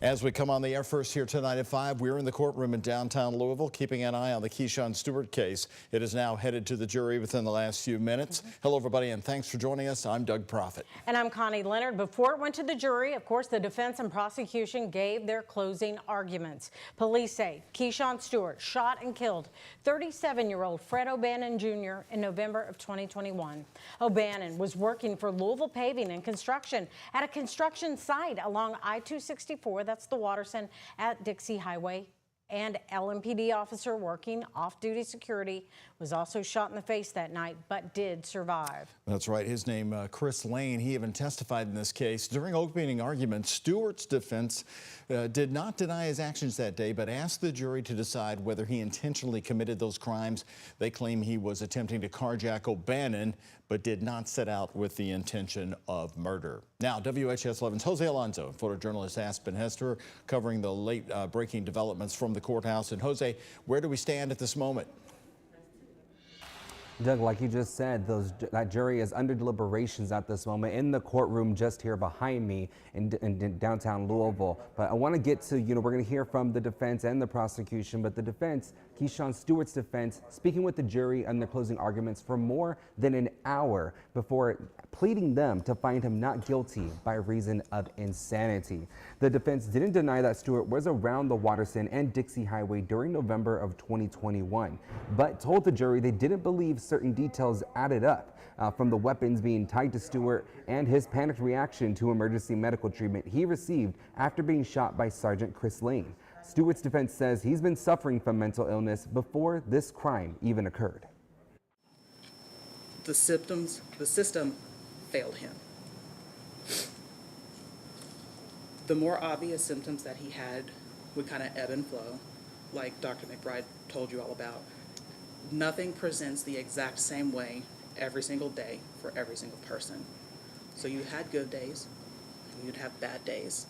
As we come on the air first here tonight at 5, we're in the courtroom in downtown Louisville, keeping an eye on the Keyshawn Stewart case. It is now headed to the jury within the last few minutes. Hello, everybody, and thanks for joining us. I'm Doug Proffitt. And I'm Connie Leonard. Before it went to the jury, of course, the defense and prosecution gave their closing arguments. Police say Keyshawn Stewart shot and killed 37-year-old Fred O'Bannon Jr. in November of 2021. O'Bannon was working for Louisville Paving and Construction at a construction site along I-264. That's the Waterson at Dixie Highway. And LMPD officer working off-duty security was also shot in the face that night, but did survive. That's right. His name, Chris Lane. He even testified in this case. During opening arguments, Stewart's defense did not deny his actions that day, but asked the jury to decide whether he intentionally committed those crimes. They claim he was attempting to carjack O'Bannon, but did not set out with the intention of murder. Now, WHAS11's Jose Alonso, photojournalist Aspen Hester, covering the late breaking developments from the courthouse. And Jose, where do we stand at this moment? Doug, like you just said, that jury is under deliberations at this moment in the courtroom just here behind me in downtown Louisville. But I want to get to, we're going to hear from the defense and the prosecution, but the defense, Keyshawn Stewart's defense, speaking with the jury on their closing arguments for more than an hour before pleading them to find him not guilty by reason of insanity. The defense didn't deny that Stewart was around the Waterson and Dixie Highway during November of 2021, but told the jury they didn't believe certain details added up from the weapons being tied to Stewart and his panicked reaction to emergency medical treatment he received after being shot by Sergeant Chris Lane. Stewart's defense says he's been suffering from mental illness before this crime even occurred. The system failed him. The more obvious symptoms that he had would kind of ebb and flow, like Dr. McBride told you all about. Nothing presents the exact same way every single day for every single person. So you had good days, and you'd have bad days.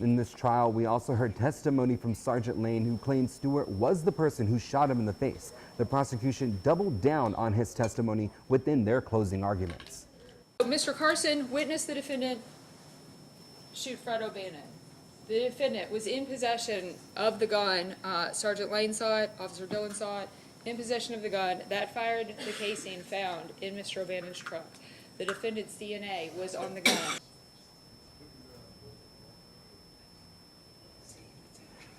In this trial, we also heard testimony from Sergeant Lane, who claimed Stewart was the person who shot him in the face. The prosecution doubled down on his testimony within their closing arguments. Mr. Carson witnessed the defendant shoot Fred O'Bannon. The defendant was in possession of the gun. Sergeant Lane saw it, Officer Dillon saw it, in possession of the gun that fired the casing found in Mr. O'Bannon's truck. The defendant's DNA was on the gun.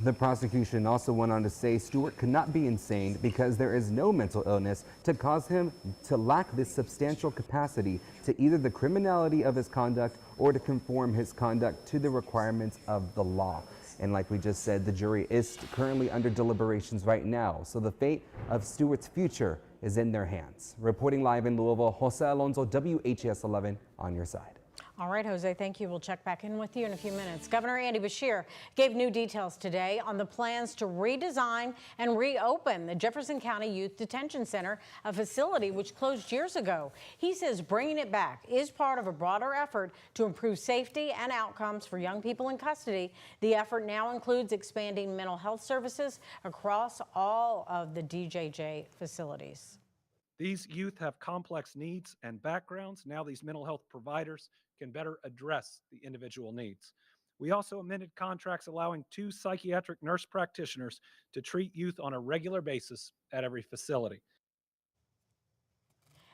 The prosecution also went on to say Stewart could not be insane because there is no mental illness to cause him to lack this substantial capacity to either the criminality of his conduct or to conform his conduct to the requirements of the law. And like we just said, the jury is currently under deliberations right now, so the fate of Stewart's future is in their hands. Reporting live in Louisville, Jose Alonso, WHAS11 on your side. All right, Jose, thank you. We'll check back in with you in a few minutes. Governor Andy Beshear gave new details today on the plans to redesign and reopen the Jefferson County Youth Detention Center, a facility which closed years ago. He says bringing it back is part of a broader effort to improve safety and outcomes for young people in custody. The effort now includes expanding mental health services across all of the DJJ facilities. These youth have complex needs and backgrounds. Now these mental health providers can better address the individual needs. We also amended contracts allowing 2 psychiatric nurse practitioners to treat youth on a regular basis at every facility.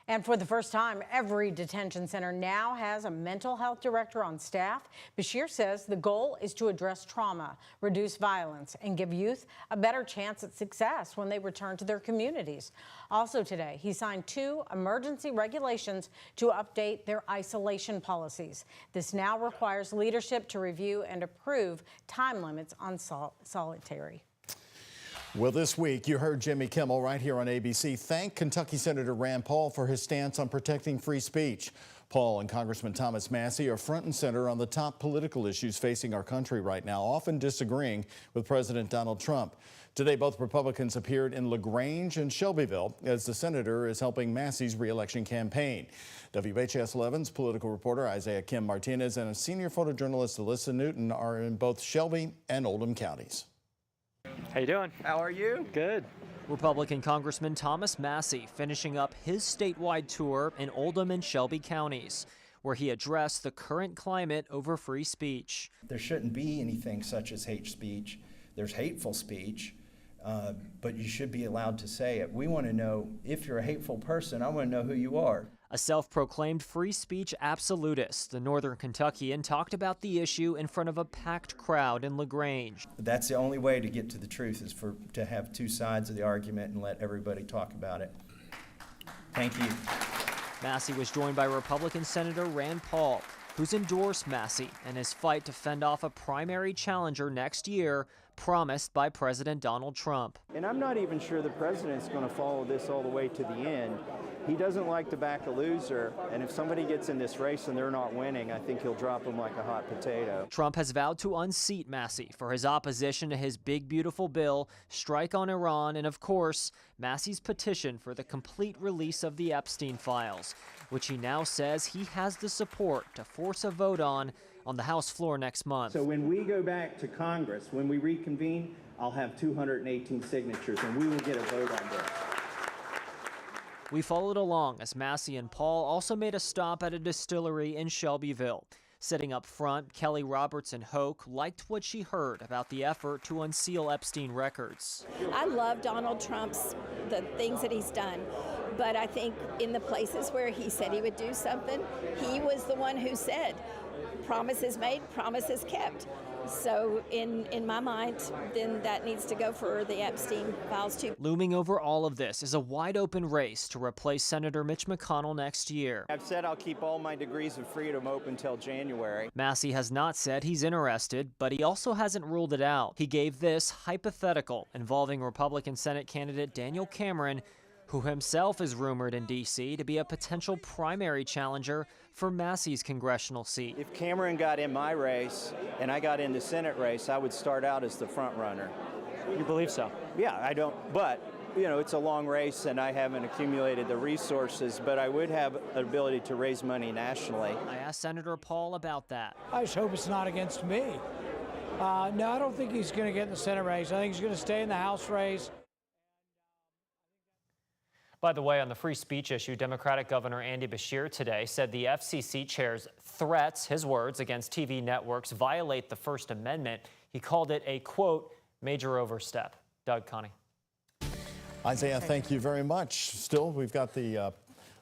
And for the first time, every detention center now has a mental health director on staff. Beshear says the goal is to address trauma, reduce violence, and give youth a better chance at success when they return to their communities. Also today, he signed 2 emergency regulations to update their isolation policies. This now requires leadership to review and approve time limits on solitary. Well, this week, you heard Jimmy Kimmel right here on ABC thank Kentucky Senator Rand Paul for his stance on protecting free speech. Paul and Congressman Thomas Massie are front and center on the top political issues facing our country right now, often disagreeing with President Donald Trump. Today, both Republicans appeared in LaGrange and Shelbyville as the senator is helping Massie's reelection campaign. WHAS11's political reporter Isaiah Kim Martinez and a senior photojournalist Alyssa Newton are in both Shelby and Oldham counties. How you doing? How are you? Good. Republican Congressman Thomas Massie finishing up his statewide tour in Oldham and Shelby counties. where he addressed the current climate over free speech. There shouldn't be anything such as hate speech. There's hateful speech, but you should be allowed to say it. We want to know, if you're a hateful person, I want to know who you are. A self-proclaimed free speech absolutist, the Northern Kentuckian talked about the issue in front of a packed crowd in LaGrange. That's the only way to get to the truth, is to have two sides of the argument and let everybody talk about it. Thank you. Massey was joined by Republican Senator Rand Paul, who's endorsed Massey in his fight to fend off a primary challenger next year promised by President Donald Trump. And I'm not even sure the president's going to follow this all the way to the end. He doesn't like to back a loser, and if somebody gets in this race and they're not winning, I think he'll drop them like a hot potato. Trump has vowed to unseat Massey for his opposition to his big beautiful bill, strike on Iran, and of course, Massey's petition for the complete release of the Epstein files, which he now says he has the support to force a vote on the House floor next month. So when we go back to Congress, when we reconvene, I'll have 218 signatures, and we will get a vote on this. We followed along as Massey and Paul also made a stop at a distillery in Shelbyville. Sitting up front, Kelly Robertson Hoke liked what she heard about the effort to unseal Epstein records. I love Donald Trump's, the things that he's done, but I think in the places where he said he would do something, he was the one who said, promises made, promises kept. So in my mind, then that needs to go for the Epstein files too. Looming over all of this is a wide open race to replace Senator Mitch McConnell next year. I've said I'll keep all my degrees of freedom open till January. Massey has not said he's interested, but he also hasn't ruled it out. He gave this hypothetical involving Republican Senate candidate Daniel Cameron, who himself is rumored in D.C. to be a potential primary challenger for Massey's congressional seat. If Cameron got in my race and I got in the Senate race, I would start out as the front runner. You believe so? Yeah, I don't, but you know, it's a long race and I haven't accumulated the resources, but I would have an ability to raise money nationally. I asked Senator Paul about that. I just hope it's not against me. No, I don't think he's going to get in the Senate race. I think he's going to stay in the House race. By the way, on the free speech issue, Democratic Governor Andy Beshear today said the FCC chair's threats, his words, against TV networks violate the First Amendment. He called it a, quote, major overstep. Doug, Connie. Isaiah, thank you very much. Still, we've got the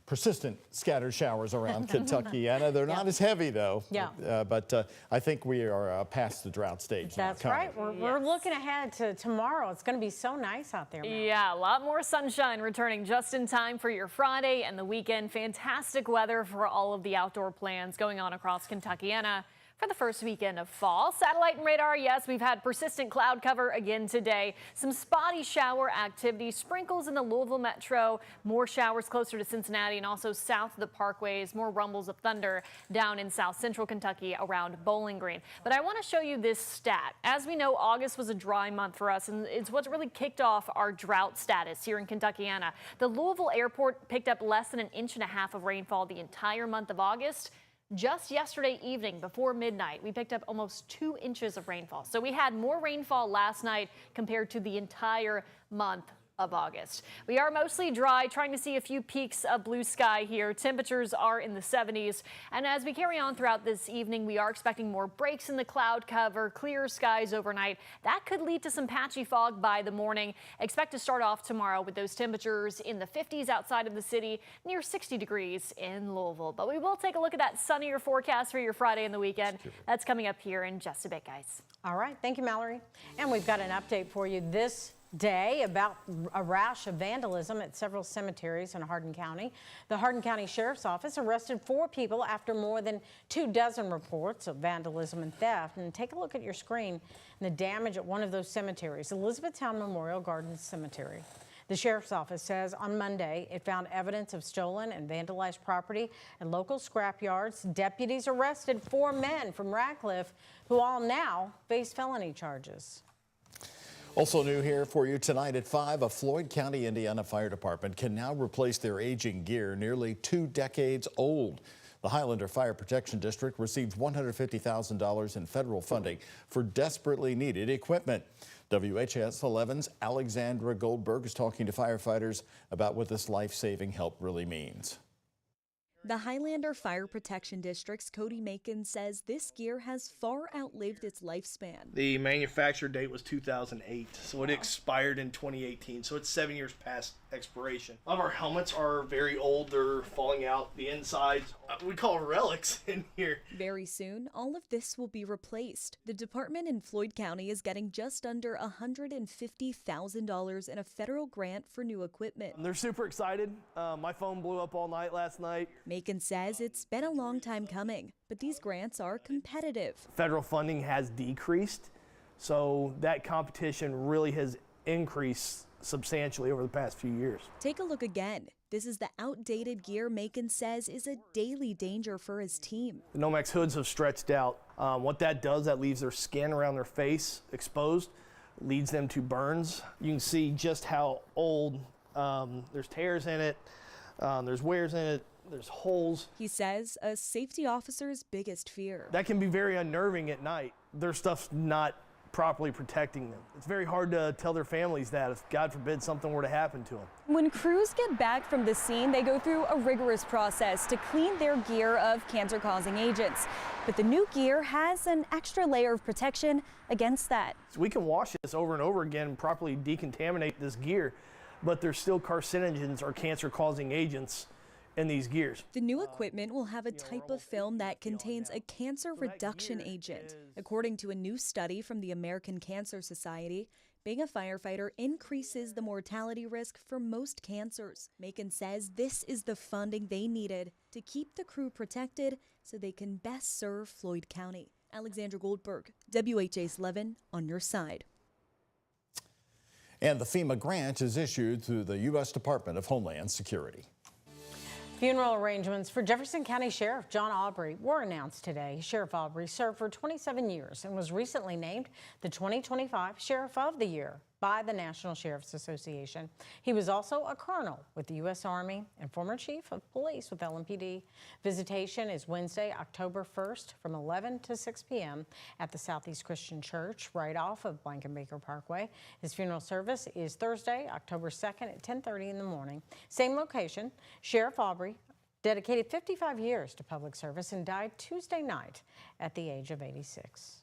persistent scattered showers around Kentucky. Anna, they're not as heavy, though. Yeah. But I think we are past the drought stage. That's right. We're looking ahead to tomorrow. It's going to be so nice out there. Yeah, a lot more sunshine returning just in time for your Friday and the weekend. Fantastic weather for all of the outdoor plans going on across Kentucky. Anna, for the first weekend of fall. Satellite and radar, yes, we've had persistent cloud cover again today. Some spotty shower activity, sprinkles in the Louisville metro, more showers closer to Cincinnati and also south of the parkways, more rumbles of thunder down in south central Kentucky around Bowling Green. But I want to show you this stat. As we know, August was a dry month for us, and it's what really kicked off our drought status here in Kentuckiana. The Louisville airport picked up less than 1.5 inches of rainfall the entire month of August. Just yesterday evening before midnight, we picked up almost 2 inches of rainfall. So we had more rainfall last night compared to the entire month of August. We are mostly dry, trying to see a few peaks of blue sky here. Temperatures are in the 70s. And as we carry on throughout this evening, we are expecting more breaks in the cloud cover, clear skies overnight. That could lead to some patchy fog by the morning. Expect to start off tomorrow with those temperatures in the 50s outside of the city, near 60 degrees in Louisville. But we will take a look at that sunnier forecast for your Friday and the weekend. That's coming up here in just a bit, guys. All right. Thank you, Mallory. And we've got an update for you this day about a rash of vandalism at several cemeteries in Hardin County. The Hardin County Sheriff's Office arrested 4 people after more than 24 reports of vandalism and theft. And take a look at your screen and the damage at one of those cemeteries, Elizabethtown Memorial Gardens Cemetery. The Sheriff's Office says on Monday it found evidence of stolen and vandalized property at local scrap yards. Deputies arrested 4 men from Radcliffe who all now face felony charges. Also new here for you tonight at 5, a Floyd County, Indiana Fire Department can now replace their aging gear, nearly 2 decades old. The Highlander Fire Protection District received $150,000 in federal funding for desperately needed equipment. WHAS11's Alexandra Goldberg is talking to firefighters about what this life-saving help really means. The Highlander Fire Protection District's Cody Macon says this gear has far outlived its lifespan. The manufacture date was 2008, so it expired in 2018, so it's 7 years past expiration. A lot of our helmets are very old, they're falling out, the insides, we call relics in here. Very soon, all of this will be replaced. The department in Floyd County is getting just under $150,000 in a federal grant for new equipment. They're super excited. My phone blew up all night last night. Macon says it's been a long time coming, but these grants are competitive. Federal funding has decreased, so that competition really has increased substantially over the past few years. Take a look again. This is the outdated gear Macon says is a daily danger for his team. The Nomex hoods have stretched out. What that does, that leaves their skin around their face exposed, leads them to burns. You can see just how old, there's tears in it, there's wears in it, there's holes. He says a safety officer's biggest fear. That can be very unnerving at night. Their stuff's not properly protecting them. It's very hard to tell their families that if, God forbid, something were to happen to them. When crews get back from the scene, they go through a rigorous process to clean their gear of cancer-causing agents. But the new gear has an extra layer of protection against that. So we can wash this over and over again and properly decontaminate this gear, but there's still carcinogens or cancer-causing agents in these gears. The new equipment will have a type of film that contains a cancer reduction agent. According to a new study from the American Cancer Society, being a firefighter increases the mortality risk for most cancers. Macon says this is the funding they needed to keep the crew protected so they can best serve Floyd County. Alexandra Goldberg, WHAS11 on your side. And the FEMA grant is issued through the U.S. Department of Homeland Security. Funeral arrangements for Jefferson County Sheriff John Aubrey were announced today. Sheriff Aubrey served for 27 years and was recently named the 2025 Sheriff of the Year by the National Sheriff's Association. He was also a colonel with the U.S. Army and former chief of police with LMPD. Visitation is Wednesday, October 1st from 11 to 6 p.m. at the Southeast Christian Church right off of Blankenbaker Parkway. His funeral service is Thursday, October 2nd at 10:30 in the morning. Same location. Sheriff Aubrey dedicated 55 years to public service and died Tuesday night at the age of 86.